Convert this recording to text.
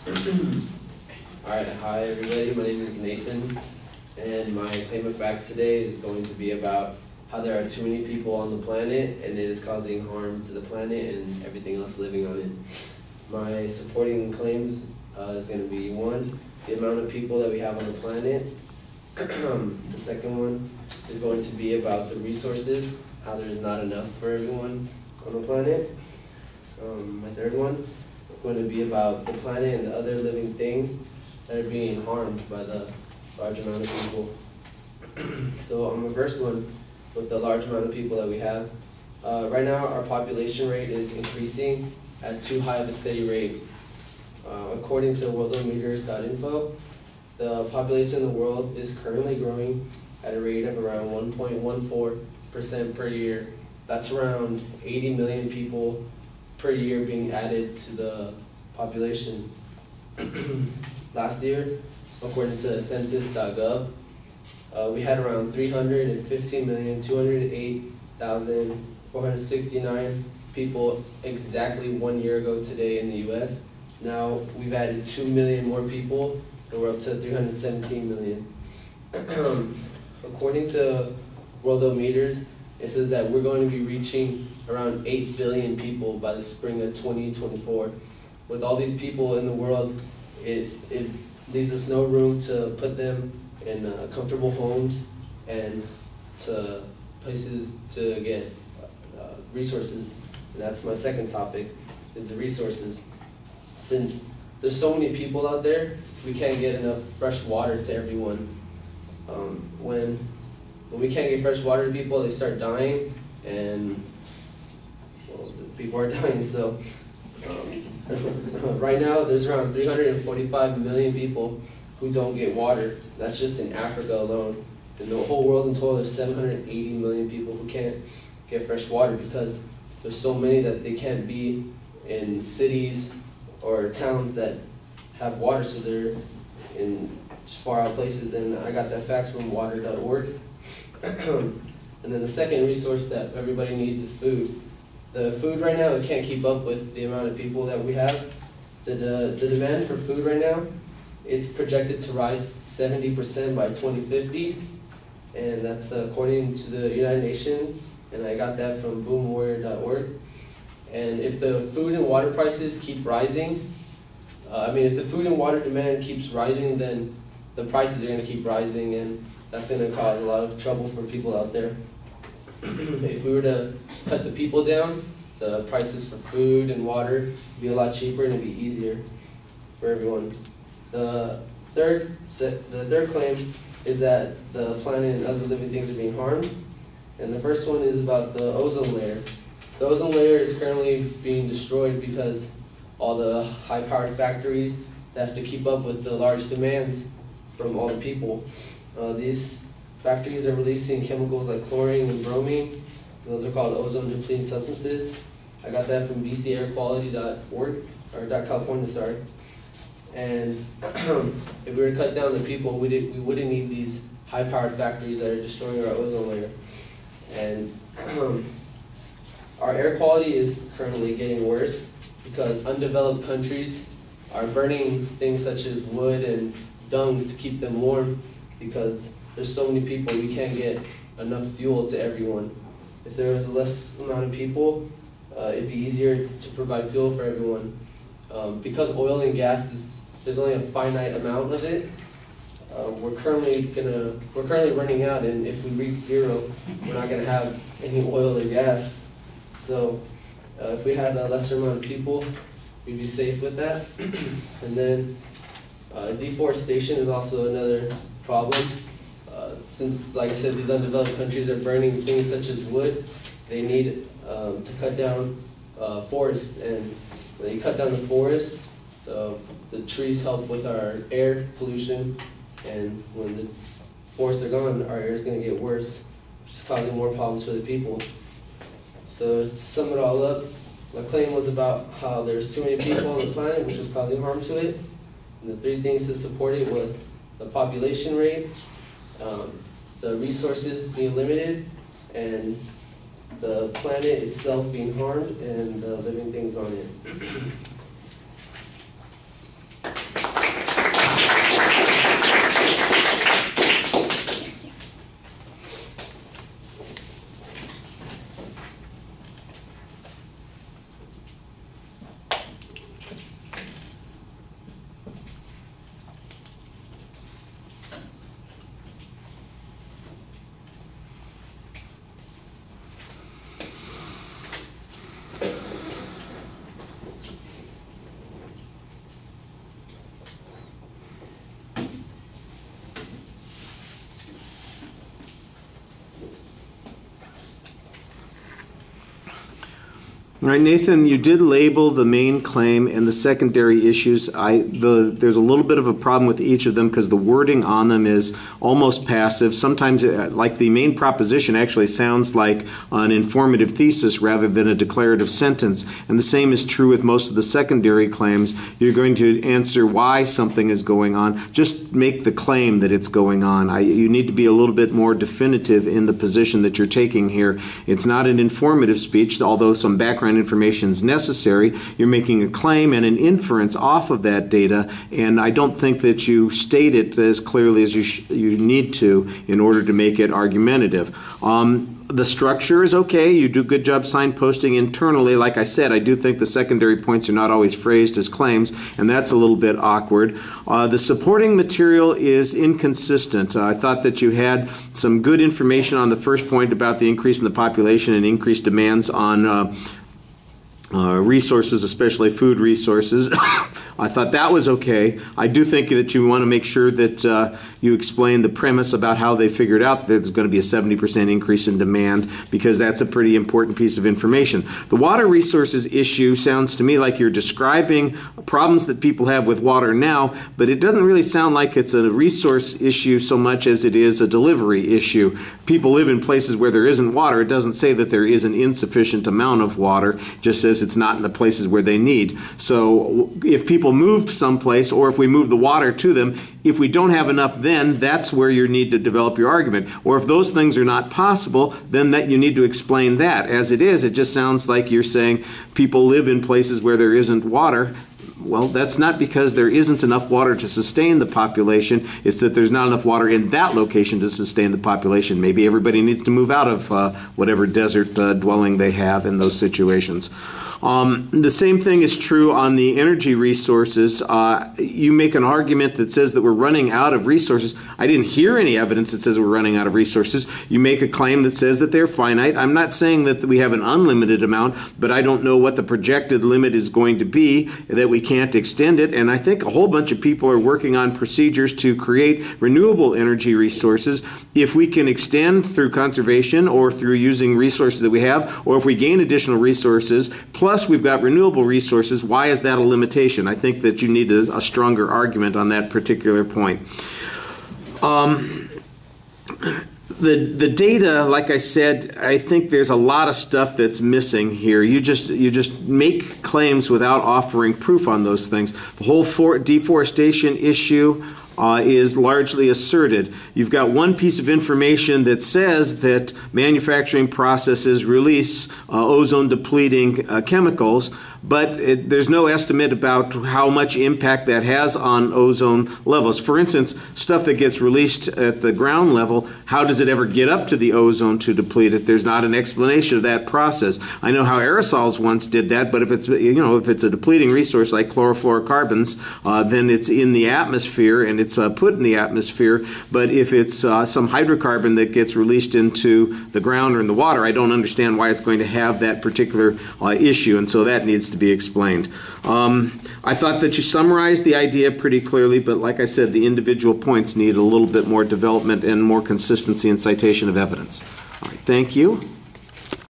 Alright, hi everybody, my name is Nathan, and my claim of fact today is going to be about how there are too many people on the planet and it is causing harm to the planet and everything else living on it. My supporting claims is going to be 1, the amount of people that we have on the planet. The second one is going to be about the resources, how there is not enough for everyone on the planet. My third one is going to be about the planet and the other living things that are being harmed by the large amount of people. So on the first one, with the large amount of people that we have, right now our population rate is increasing at too high of a steady rate. According to worldometers.info, the population in the world is currently growing at a rate of around 1.14% per year. That's around 80 million people per year being added to the population. Last year, according to census.gov, we had around 315,208,469 people exactly 1 year ago today in the US. Now we've added 2 million more people, and we're up to 317 million. According to Worldometers, it says that we're going to be reaching around 8 billion people by the spring of 2024. With all these people in the world, it leaves us no room to put them in comfortable homes and to places to get resources. And that's my second topic, is the resources. Since there's so many people out there, we can't get enough fresh water to everyone. When we can't get fresh water to people, they start dying, and well, people are dying. So right now, there's around 345 million people who don't get water. That's just in Africa alone. In the whole world in total, there's 780 million people who can't get fresh water because there's so many that they can't be in cities or towns that have water, so they're in just far out places. And I got that facts from water.org. And then the second resource that everybody needs is food. The food right now, it can't keep up with the amount of people that we have. The demand for food right now, it's projected to rise 70% by 2050, and that's according to the United Nations, and I got that from boomwarrior.org. And if the food and water prices keep rising, if the food and water demand keeps rising, then the prices are going to keep rising, and that's going to cause a lot of trouble for people out there. If we were to cut the people down, the prices for food and water would be a lot cheaper and it'd be easier for everyone. The third claim is that the planet and other living things are being harmed. And the first one is about the ozone layer. The ozone layer is currently being destroyed because all the high-powered factories that have to keep up with the large demands from all the people. These factories are releasing chemicals like chlorine and bromine. Those are called ozone-depleting substances. I got that from bcairquality.org, or .california, sorry. And if we were to cut down the people, we wouldn't need these high-powered factories that are destroying our ozone layer. And our air quality is currently getting worse because undeveloped countries are burning things such as wood and dung to keep them warm because there's so many people, we can't get enough fuel to everyone. If there was less amount of people, it'd be easier to provide fuel for everyone. Because oil and gas there's only a finite amount of it. We're currently running out, and if we reach zero, we're not gonna have any oil or gas. So if we had a lesser amount of people, we'd be safe with that. And then deforestation is also another problem. Since, like I said, these undeveloped countries are burning things such as wood, they need to cut down forests. And when you cut down the forests, the trees help with our air pollution. And when the forests are gone, our air is going to get worse, which is causing more problems for the people. So to sum it all up, my claim was about how there's too many people on the planet, which was causing harm to it. And the 3 things to support it was the population rate, the resources being limited, and the planet itself being harmed, and the living things on it. All right, Nathan, you did label the main claim and the secondary issues. There's a little bit of a problem with each of them because the wording on them is almost passive. Sometimes, like the main proposition actually sounds like an informative thesis rather than a declarative sentence. And the same is true with most of the secondary claims. You're going to answer why something is going on. Just make the claim that it's going on. You need to be a little bit more definitive in the position that you're taking here. It's not an informative speech, although some background information is necessary. You're making a claim and an inference off of that data, and I don't think that you state it as clearly as you need to in order to make it argumentative. The structure is okay. You do a good job signposting internally. Like I said, I do think the secondary points are not always phrased as claims, and that's a little bit awkward. The supporting material is inconsistent. I thought that you had some good information on the first point about the increase in the population and increased demands on resources, especially food resources. I thought that was okay. I do think that you want to make sure that you explain the premise about how they figured out that there's going to be a 70% increase in demand, because that's a pretty important piece of information. The water resources issue sounds to me like you're describing problems that people have with water now, but it doesn't really sound like it's a resource issue so much as it is a delivery issue. People live in places where there isn't water. It doesn't say that there is an insufficient amount of water. It just says it's not in the places where they need. So if people moved someplace, or if we move the water to them, if we don't have enough, then that's where you need to develop your argument. Or if those things are not possible, then that you need to explain that. As it is, it just sounds like you're saying people live in places where there isn't water. Well, that's not because there isn't enough water to sustain the population. It's that there's not enough water in that location to sustain the population. Maybe everybody needs to move out of whatever desert dwelling they have in those situations. The same thing is true on the energy resources. You make an argument that says that we're running out of resources. I didn't hear any evidence that says we're running out of resources. You make a claim that says that they're finite. I'm not saying that we have an unlimited amount, but I don't know what the projected limit is going to be, that we can't extend it. And I think a whole bunch of people are working on procedures to create renewable energy resources. If we can extend through conservation or through using resources that we have, or if we gain additional resources, plus we've got renewable resources, why is that a limitation? I think that you need a stronger argument on that particular point. The data, like I said, I think there's a lot of stuff that's missing here. You just make claims without offering proof on those things. The whole deforestation issue is largely asserted. You've got one piece of information that says that manufacturing processes release ozone-depleting chemicals, but there's no estimate about how much impact that has on ozone levels. For instance, stuff that gets released at the ground level, how does it ever get up to the ozone to deplete it? There's not an explanation of that process. I know how aerosols once did that, but if it's a depleting resource like chlorofluorocarbons, then it's in the atmosphere and it's put in the atmosphere. But if it's some hydrocarbon that gets released into the ground or in the water, I don't understand why it's going to have that particular issue, and so that needs to be explained. I thought that you summarized the idea pretty clearly, but like I said, the individual points need a little bit more development and more consistency in citation of evidence. All right, thank you.